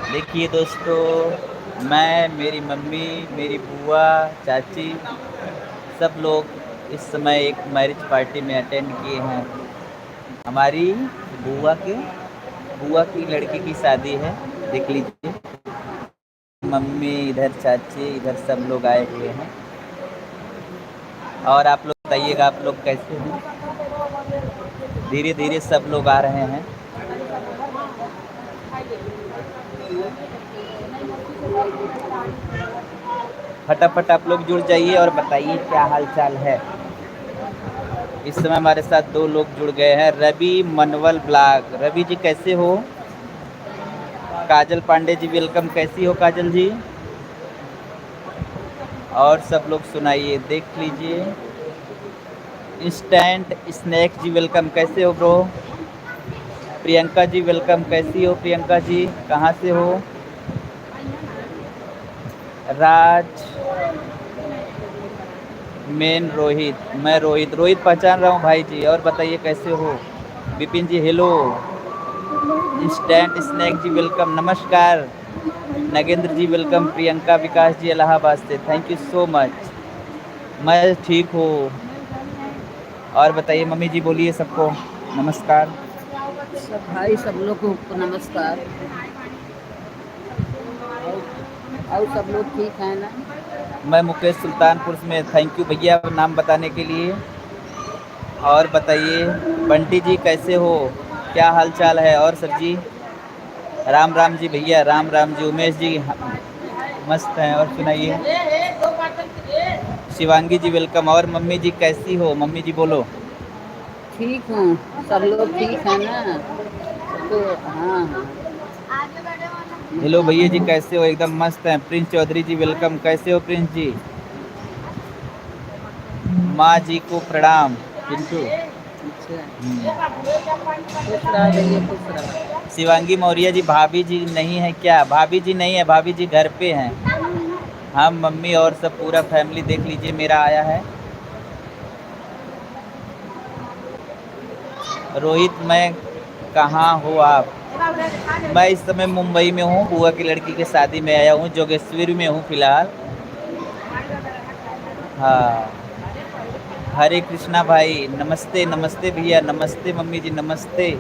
देखिए दोस्तों, मैं, मेरी मम्मी, मेरी बुआ, चाची, सब लोग इस समय एक मैरिज पार्टी में अटेंड किए हैं। हमारी बुआ के बुआ की लड़की की शादी है। देख लीजिए, मम्मी इधर, चाची इधर, सब लोग आए हुए हैं। और आप लोग बताइएगा, आप लोग कैसे हैं? धीरे धीरे सब लोग आ रहे हैं। फटाफट आप लोग जुड़ जाइए और बताइए क्या हाल चाल है। इस समय हमारे साथ 2 लोग जुड़ गए हैं। रवि मनवल ब्लॉग। रवि जी कैसे हो? काजल पांडे जी वेलकम। कैसी हो काजल जी? और सब लोग सुनाइए, देख लीजिए। इंस्टेंट स्नैक जी वेलकम। कैसे हो ब्रो? प्रियंका जी वेलकम। कैसी हो प्रियंका जी? कहाँ से हो? राज मेन रोहित। मैं रोहित पहचान रहा हूँ भाई जी। और बताइए कैसे हो? विपिन जी हेलो। इंस्टेंट स्नैक जी वेलकम। नमस्कार नगेंद्र जी वेलकम। प्रियंका विकास जी इलाहाबाद से, थैंक यू सो मच। मैं ठीक हूँ। और बताइए मम्मी जी, बोलिए सबको नमस्कार। सब भाई सब लोग को नमस्कार। और सब लोग ठीक है ना? मैं मुकेश सुल्तानपुर में। थैंक यू भैया नाम बताने के लिए। और बताइए बंटी जी कैसे हो? क्या हाल चाल है? और सर जी राम राम जी भैया, राम राम जी। उमेश जी मस्त हैं। और सुनाइए। शिवांगी जी वेलकम। और मम्मी जी कैसी हो? मम्मी जी बोलो। ठीक हूँ। सब लोग ठीक है ना? सबको हाँ हाँ। हेलो भैया जी कैसे हो? एकदम मस्त हैं। प्रिंस चौधरी जी वेलकम। कैसे हो प्रिंस जी? माँ जी को प्रणाम। पिंटू। अच्छा, खुश रहा भैया, खुश रहा। शिवांगी मौर्य जी, भाभी जी नहीं है क्या? भाभी जी नहीं है, भाभी जी घर पे हैं। हम मम्मी और सब पूरा फैमिली देख लीजिए मेरा आया है। रोहित मैं कहाँ हो आप? मैं इस समय मुंबई में हूँ, बुआ की लड़की के शादी में आया हूँ। जोगेश्वरी में हूँ फिलहाल। हाँ। हरे कृष्णा भाई नमस्ते। नमस्ते भैया, नमस्ते मम्मी जी, नमस्ते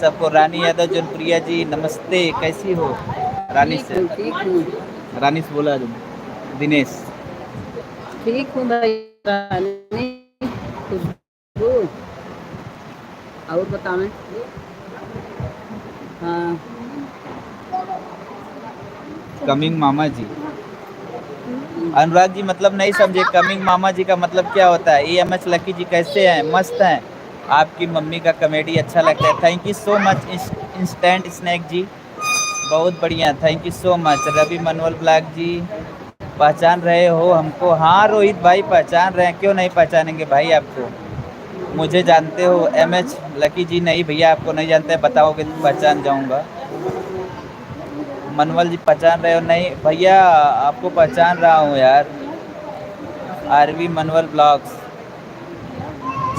सबको। रानी यादव जनप्रिया जी नमस्ते। कैसी हो? रानी ठीक से हूँ, ठीक हूँ। रानी से बोला दिनेश। ठीक हूँ भैया। खुशबू, और बतावें। हाँ। कमिंग मामा जी। अनुराग जी मतलब नहीं समझे, कमिंग मामा जी का मतलब क्या होता है? EMH लकी जी कैसे हैं? मस्त हैं। आपकी मम्मी का कॉमेडी अच्छा लगता है। Thank you so much instant snack ji, बहुत बढ़िया, thank you so much. Ravi Manohar black ji, पहचान रहे हो हमको? हाँ रोहित भाई पहचान रहे हैं, क्यों नहीं पहचानेंगे भाई आपको। मुझे जानते हो? MH लकी जी नहीं भैया, आपको नहीं जानते, बताओगे तो पहचान जाऊंगा। मनवल जी पहचान रहे हो? नहीं भैया आपको पहचान रहा हूँ यार। RV Manwal blogs.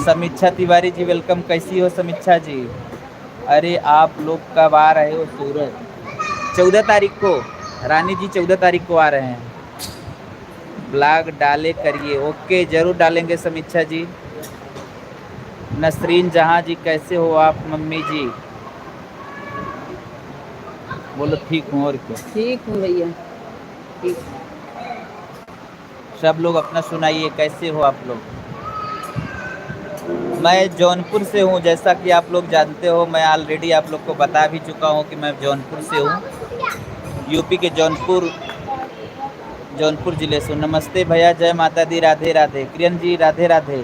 समीक्षा तिवारी जी वेलकम। कैसी हो समीक्षा जी? अरे आप लोग कब आ रहे हो सूरज? 14 तारीख को। रानी जी 14 तारीख को आ रहे हैं। ब्लॉग डाले करिए। ओके जरूर डालेंगे समीक्षा जी। नसरीन जहाँ जी कैसे हो आप? मम्मी जी बोलो ठीक हूँ और क्या। ठीक हूँ भैया, ठीक। सब लोग अपना सुनाइए, कैसे हो आप लोग? मैं जौनपुर से हूँ, जैसा कि आप लोग जानते हो। मैं ऑलरेडी आप लोग को बता भी चुका हूँ कि मैं जौनपुर से हूँ, यूपी के जौनपुर ज़िले से। नमस्ते भैया, जय माता दी, राधे राधे। किरण जी राधे राधे।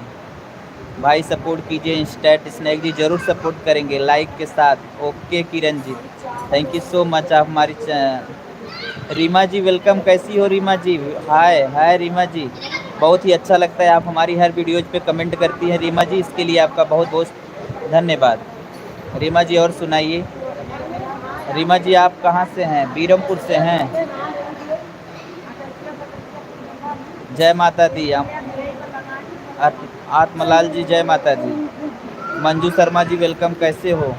भाई सपोर्ट कीजिए। इंस्टेंट स्नैक जी जरूर सपोर्ट करेंगे लाइक के साथ। Okay Kiran ji, thank you so much. आप हमारी रीमा जी वेलकम। कैसी हो रीमा जी? हाय हाय रीमा जी, बहुत ही अच्छा लगता है आप हमारी हर वीडियोज पे कमेंट करती हैं रीमा जी, इसके लिए आपका बहुत बहुत धन्यवाद रीमा जी। और सुनाइए रीमा जी, आप कहाँ से हैं? बीरमपुर से हैं। जय माता दी। आत्मलाल जी जय माता दी। मंजू शर्मा जी वेलकम। कैसे हो?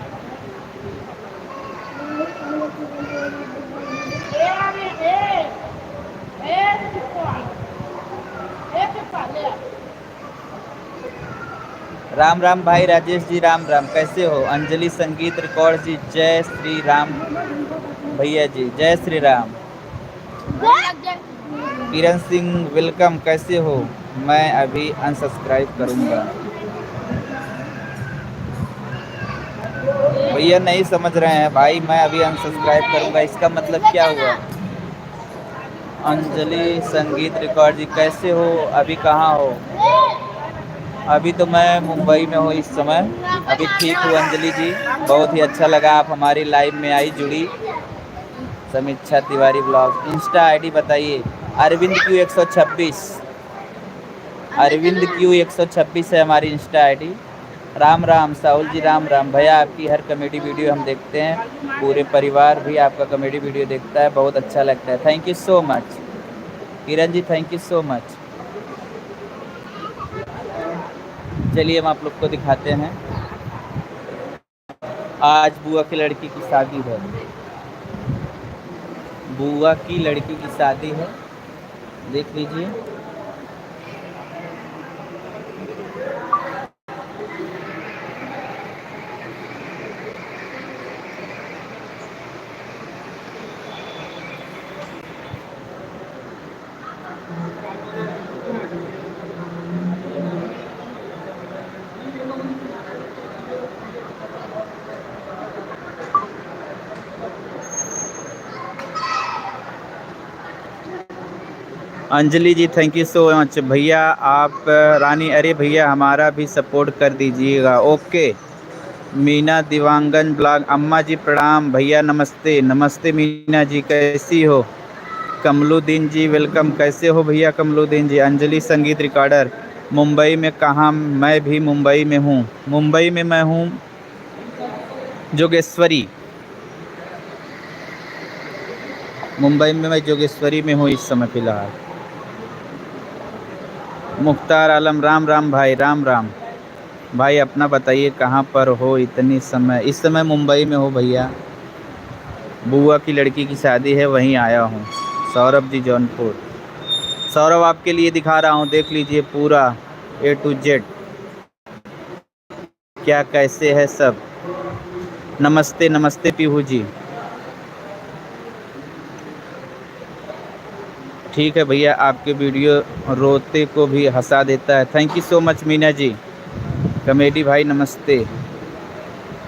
राम राम भाई राजेश जी, राम राम, कैसे हो? अंजलि संगीत रिकॉर्ड जी, जय श्री राम भैया जी, जय श्री राम। किरण सिंह वेलकम, कैसे हो? मैं अभी अनसब्सक्राइब करूंगा। भैया नहीं समझ रहे हैं भाई, मैं अभी अनसब्सक्राइब करूंगा, इसका मतलब क्या हुआ? अंजलि संगीत रिकॉर्ड जी, कैसे हो? अभी कहाँ हो? अभी तो मैं मुंबई में हूँ इस समय। अभी ठीक हूँ अंजलि जी, बहुत ही अच्छा लगा आप हमारी लाइव में आई जुड़ी। समीक्षा तिवारी ब्लॉग, इंस्टा आईडी बताइए। अरविंद क्यू 126, अरविंद क्यू 126 है हमारी इंस्टा आईडी। राम राम साहुल जी, राम राम भैया, आपकी हर कॉमेडी वीडियो हम देखते हैं, पूरे परिवार भी आपका कॉमेडी वीडियो देखता है, बहुत अच्छा लगता है, thank you so much. Kiran ji thank you so much. चलिए हम आप लोग को दिखाते हैं, आज बुआ की लड़की की शादी है, बुआ की लड़की की शादी है, देख लीजिए। अंजलि जी थैंक यू सो मच भैया। आप रानी, अरे भैया हमारा भी सपोर्ट कर दीजिएगा, ओके। मीना दिवांगन ब्लॉग, अम्मा जी प्रणाम, भैया नमस्ते। नमस्ते मीना जी, कैसी हो? कमलुद्दीन जी वेलकम, कैसे हो भैया कमलुद्दीन जी? अंजलि संगीत रिकॉर्डर, मुंबई में कहाँ? मैं भी मुंबई में हूँ, मुंबई में मैं हूँ जोगेश्वरी, मुंबई में मैं जोगेश्वरी में हूँ इस समय फ़िलहाल। मुख्तार आलम, राम राम भाई, राम राम भाई, अपना बताइए कहाँ पर हो इतनी समय? इस समय मुंबई में हो भैया, बुआ की लड़की की शादी है, वहीं आया हूँ। सौरभ जी जौनपुर, सौरभ आपके लिए दिखा रहा हूँ, देख लीजिए पूरा A to Z, क्या कैसे है सब। नमस्ते नमस्ते पीहू जी, ठीक है भैया, आपके वीडियो रोते को भी हंसा देता है, thank you so much Meena ji. Comedy भाई नमस्ते,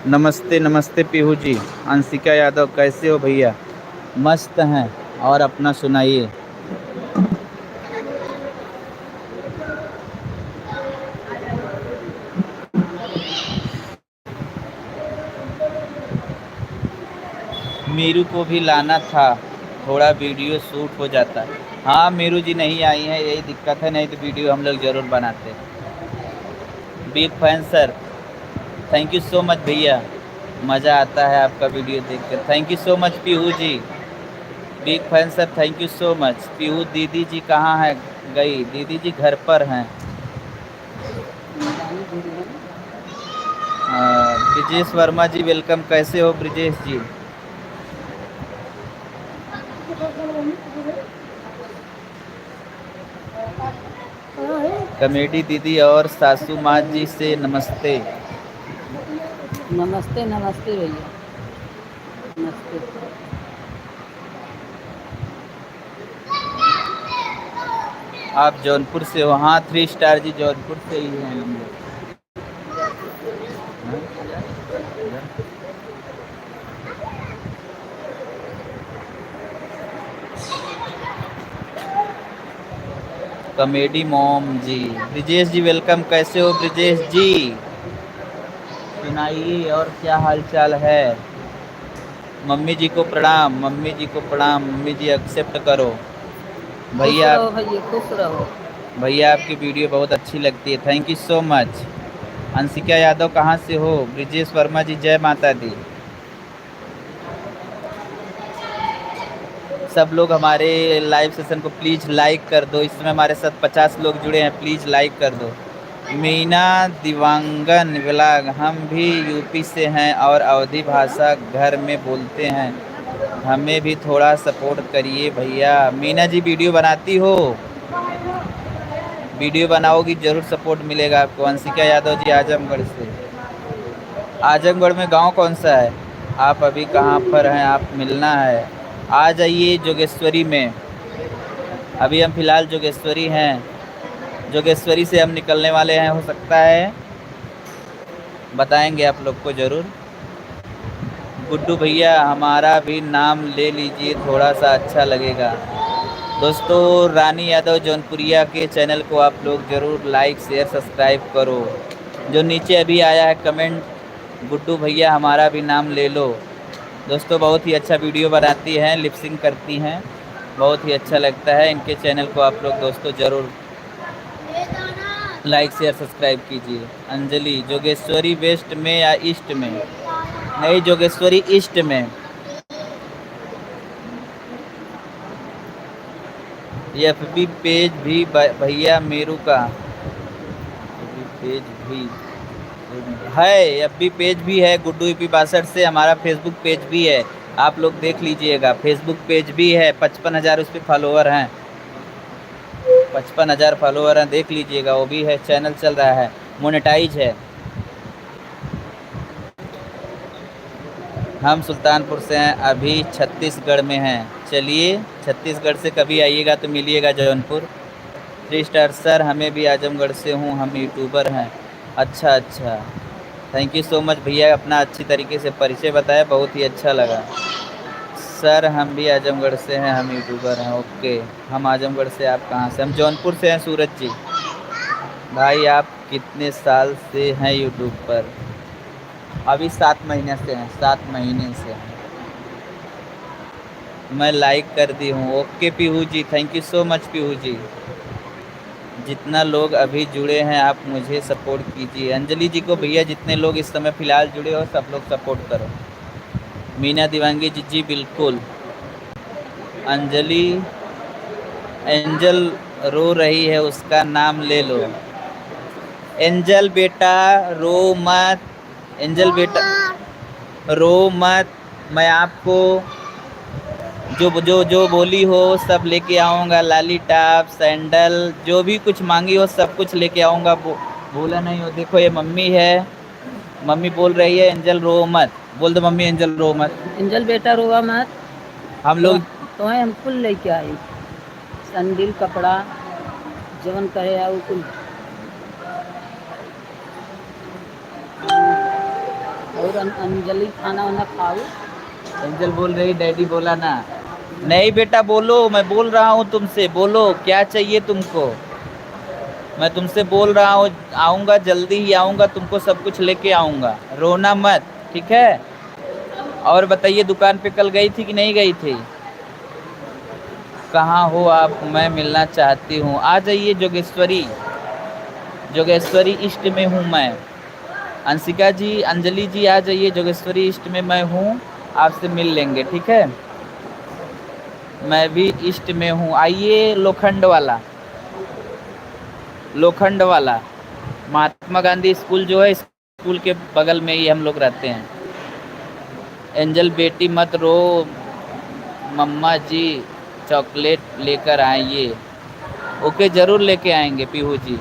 नमस्ते नमस्ते पीहू जी। अंशिका यादव, कैसे हो भैया? मस्त हैं, और अपना सुनाइए। मीरू को भी लाना था, थोड़ा वीडियो शूट हो जाता। हाँ मीरू जी नहीं आई हैं, यही दिक्कत है, नहीं तो वीडियो हम लोग ज़रूर बनाते। Big fan sir, thank you so much भैया, मज़ा आता है आपका वीडियो देखकर, thank you so much Pihu ji. Big fan sir thank you so much. Pihu दीदी जी कहाँ है? गई दीदी जी, घर पर हैं। ब्रिजेश वर्मा जी वेलकम, कैसे हो ब्रिजेश जी? कॉमेडी दीदी और सासू माँ जी से नमस्ते। नमस्ते नमस्ते भैया, नमस्ते। आप जौनपुर से हो? हाँ 3 स्टार जी, जौनपुर से ही हैं हम लोग। कॉमेडी मॉम जी, ब्रिजेश जी वेलकम, कैसे हो ब्रिजेश जी? सुनाइए और क्या हाल चाल है? मम्मी जी को प्रणाम, मम्मी जी को प्रणाम, मम्मी जी एक्सेप्ट करो। खुश भैया, रहो भैया, खुश रहो। भैया आपकी वीडियो बहुत अच्छी लगती है, thank you so much. Anshika Yadav कहाँ से हो? ब्रिजेश वर्मा जी जय माता दी। सब लोग हमारे लाइव सेशन को प्लीज़ लाइक कर दो, इस समय हमारे साथ 50 लोग जुड़े हैं, प्लीज़ लाइक कर दो। मीना दिवांगन व्लॉग, हम भी यूपी से हैं और अवधी भाषा घर में बोलते हैं, हमें भी थोड़ा सपोर्ट करिए भैया। मीना जी वीडियो बनाती हो? वीडियो बनाओगी जरूर सपोर्ट मिलेगा आपको। अंशिका यादव जी आजमगढ़ से। आजमगढ़ में गांव कौन सा है? आप अभी कहाँ पर हैं? आप मिलना है, आ जाइए जोगेश्वरी में। अभी हम फिलहाल जोगेश्वरी हैं, जोगेश्वरी से हम निकलने वाले हैं। हो सकता है बताएंगे आप लोग को ज़रूर। गुड्डू भैया हमारा भी नाम ले लीजिए, थोड़ा सा अच्छा लगेगा। दोस्तों रानी यादव जौनपुरिया के चैनल को आप लोग ज़रूर लाइक शेयर सब्सक्राइब करो। जो नीचे अभी आया है कमेंट, गुड्डू भैया हमारा भी नाम ले लो। दोस्तों बहुत ही अच्छा वीडियो बनाती हैं, लिपसिंग करती हैं, बहुत ही अच्छा लगता है। इनके चैनल को आप लोग दोस्तों ज़रूर लाइक शेयर सब्सक्राइब कीजिए। अंजलि जोगेश्वरी वेस्ट में या ईस्ट में? नहीं, जोगेश्वरी ईस्ट में। एफबी पेज भी भैया मेरू का पेज भी है, एफबी पेज भी है गुड्डू यूपी 62 से। हमारा फेसबुक पेज भी है, आप लोग देख लीजिएगा। फेसबुक पेज भी है, 55,000 उस पर फॉलोअर हैं, 55,000 फॉलोअर हैं, देख लीजिएगा। वो भी है, चैनल चल रहा है, मोनेटाइज है। हम सुल्तानपुर से हैं, अभी छत्तीसगढ़ में हैं। चलिए छत्तीसगढ़ से कभी आइएगा तो मिलिएगा जौनपुर। 3 स्टार सर, हमें भी आजमगढ़ से हूँ, हम यूट्यूबर हैं। अच्छा अच्छा, थैंक यू सो मच भैया, अपना अच्छी तरीके से परिचय बताया, बहुत ही अच्छा लगा। सर हम भी आजमगढ़ से हैं, हम यूट्यूबर हैं। ओके, हम आजमगढ़ से, आप कहाँ से? हम जौनपुर से हैं सूरज जी। भाई आप कितने साल से हैं यूट्यूब पर? अभी 7 महीने से हैं, 7 महीने से हैं। मैं लाइक कर दी हूँ। Okay Pihu ji, thank you so much Pihu ji. जितना लोग अभी जुड़े हैं आप मुझे सपोर्ट कीजिए। अंजलि जी को भैया जितने लोग इस समय फ़िलहाल जुड़े हो सब लोग सपोर्ट करो। मीना दिवांगी जी, जी बिल्कुल। अंजलि एंजल रो रही है, उसका नाम ले लो। एंजल बेटा रो मत, एंजल बेटा रो मत। मैं आपको जो जो जो बोली हो सब लेके आऊँगा, लाली टाप सैंडल जो भी कुछ मांगी हो सब कुछ लेके आऊँगा। बोला नहीं हो। देखो ये मम्मी है, मम्मी बोल रही है एंजल रो मत। बोल दो मम्मी एंजल रो मत। एंजल बेटा रोवा मत। हम लोग तो हम कुल लेके आई, सैंडल कपड़ा जवन कहे आओ कुल। और अंजलि खाना वाना खाओ। एंजल बोल रही डैडी बोला ना। नहीं बेटा बोलो, मैं बोल रहा हूँ तुमसे, बोलो क्या चाहिए तुमको। मैं तुमसे बोल रहा हूँ, आऊँगा जल्दी ही आऊँगा, तुमको सब कुछ लेके आऊँगा, रोना मत, ठीक है? और बताइए दुकान पे कल गई थी कि नहीं गई थी? कहाँ हो आप? मैं मिलना चाहती हूँ। आ जाइए जोगेश्वरी, जोगेश्वरी ईस्ट में हूँ मैं। अंशिका जी, अंजलि जी आ जाइए, जोगेश्वरी ईस्ट में मैं हूँ, आपसे मिल लेंगे, ठीक है? मैं भी ईस्ट में हूँ, आइए। लोखंड वाला, लोखंड वाला महात्मा गांधी स्कूल जो है, स्कूल के बगल में ही हम लोग रहते हैं। एंजल बेटी मत रो, मम्मा जी चॉकलेट लेकर आइए। ओके ज़रूर लेके आएंगे पीहू जी।